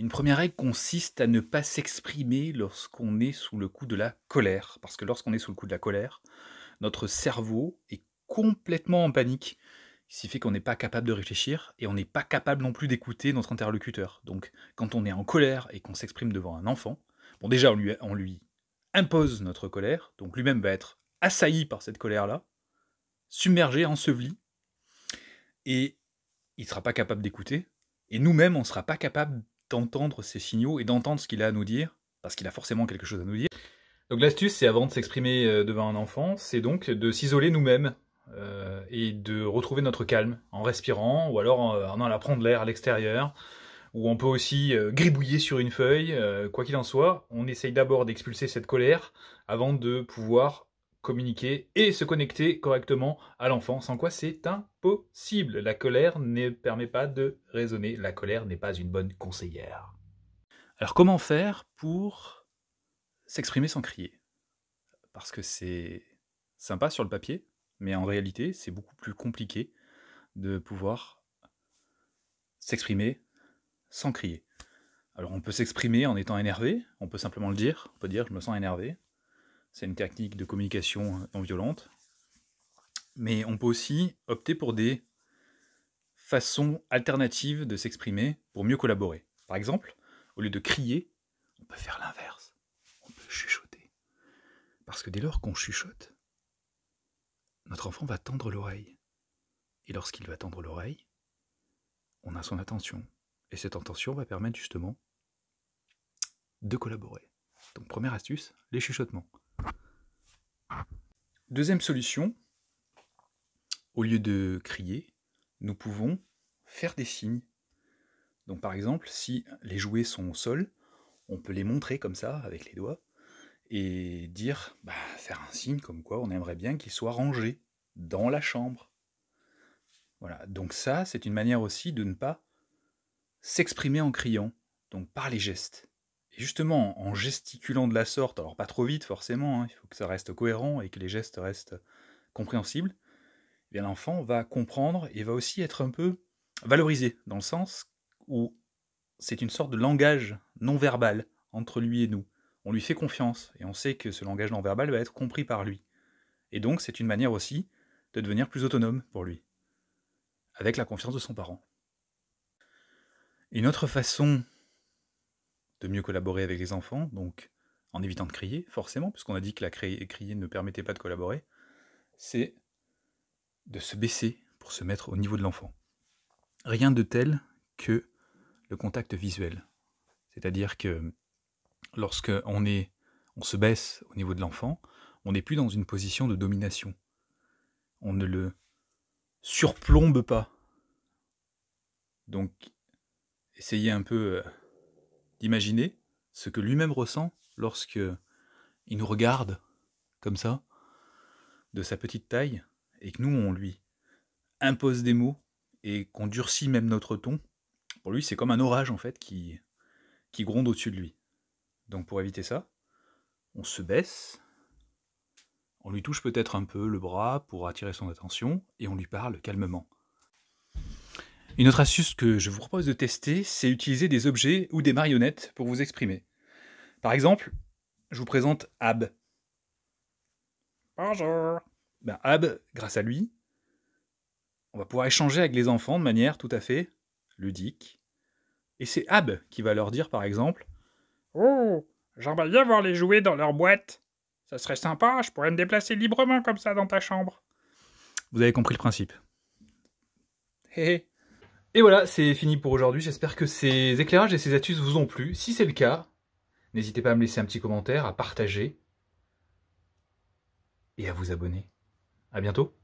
Une première règle consiste à ne pas s'exprimer lorsqu'on est sous le coup de la colère. Parce que lorsqu'on est sous le coup de la colère, notre cerveau est complètement en panique. Ce qui fait qu'on n'est pas capable de réfléchir et on n'est pas capable non plus d'écouter notre interlocuteur. Donc, quand on est en colère et qu'on s'exprime devant un enfant, bon, déjà, on lui impose notre colère, donc lui-même va être assailli par cette colère-là, submergé, enseveli, et il ne sera pas capable d'écouter, et nous-mêmes, on ne sera pas capable d'entendre ses signaux et d'entendre ce qu'il a à nous dire, parce qu'il a forcément quelque chose à nous dire. Donc l'astuce, c'est avant de s'exprimer devant un enfant, c'est donc de s'isoler nous-mêmes et de retrouver notre calme en respirant, ou alors en allant prendre l'air à l'extérieur, ou on peut aussi gribouiller sur une feuille. Quoi qu'il en soit, on essaye d'abord d'expulser cette colère avant de pouvoir communiquer et se connecter correctement à l'enfant, sans quoi c'est impossible. La colère ne permet pas de raisonner, la colère n'est pas une bonne conseillère. Alors comment faire pour s'exprimer sans crier? Parce que c'est sympa sur le papier, mais en réalité, c'est beaucoup plus compliqué de pouvoir s'exprimer sans crier. Alors on peut s'exprimer en étant énervé, on peut simplement le dire, on peut dire je me sens énervé. C'est une technique de communication non violente. Mais on peut aussi opter pour des façons alternatives de s'exprimer pour mieux collaborer. Par exemple, au lieu de crier, on peut faire l'inverse. On peut chuchoter. Parce que dès lors qu'on chuchote, notre enfant va tendre l'oreille. Et lorsqu'il va tendre l'oreille, on a son attention. Et cette attention va permettre justement de collaborer. Donc première astuce, les chuchotements. Deuxième solution, au lieu de crier, nous pouvons faire des signes. Donc par exemple, si les jouets sont au sol, on peut les montrer comme ça, avec les doigts, et dire, faire un signe comme quoi on aimerait bien qu'ils soient rangés dans la chambre. Voilà, donc ça, c'est une manière aussi de ne pas s'exprimer en criant, donc par les gestes. Et justement, en gesticulant de la sorte, alors pas trop vite forcément, il faut que ça reste cohérent et que les gestes restent compréhensibles, eh bien l'enfant va comprendre et va aussi être un peu valorisé, dans le sens où c'est une sorte de langage non verbal entre lui et nous. On lui fait confiance et on sait que ce langage non verbal va être compris par lui. Et donc c'est une manière aussi de devenir plus autonome pour lui, avec la confiance de son parent. Une autre façon de mieux collaborer avec les enfants, donc en évitant de crier, forcément, puisqu'on a dit que crier ne permettait pas de collaborer, c'est de se baisser pour se mettre au niveau de l'enfant. Rien de tel que le contact visuel. C'est-à-dire que lorsque on se baisse au niveau de l'enfant, on n'est plus dans une position de domination. On ne le surplombe pas. Donc, essayez un peu d'imaginer ce que lui-même ressent lorsque il nous regarde comme ça, de sa petite taille, et que nous, on lui impose des mots et qu'on durcit même notre ton. Pour lui, c'est comme un orage en fait qui gronde au-dessus de lui. Donc pour éviter ça, on se baisse, on lui touche peut-être un peu le bras pour attirer son attention, et on lui parle calmement. Une autre astuce que je vous propose de tester, c'est utiliser des objets ou des marionnettes pour vous exprimer. Par exemple, je vous présente Ab. Bonjour. Ab, grâce à lui, on va pouvoir échanger avec les enfants de manière tout à fait ludique. Et c'est Ab qui va leur dire par exemple « Oh, j'aimerais bien voir les jouets dans leur boîte. Ça serait sympa, je pourrais me déplacer librement comme ça dans ta chambre. » Vous avez compris le principe. Hé. Et voilà, c'est fini pour aujourd'hui. J'espère que ces éclairages et ces astuces vous ont plu. Si c'est le cas, n'hésitez pas à me laisser un petit commentaire, à partager et à vous abonner. À bientôt.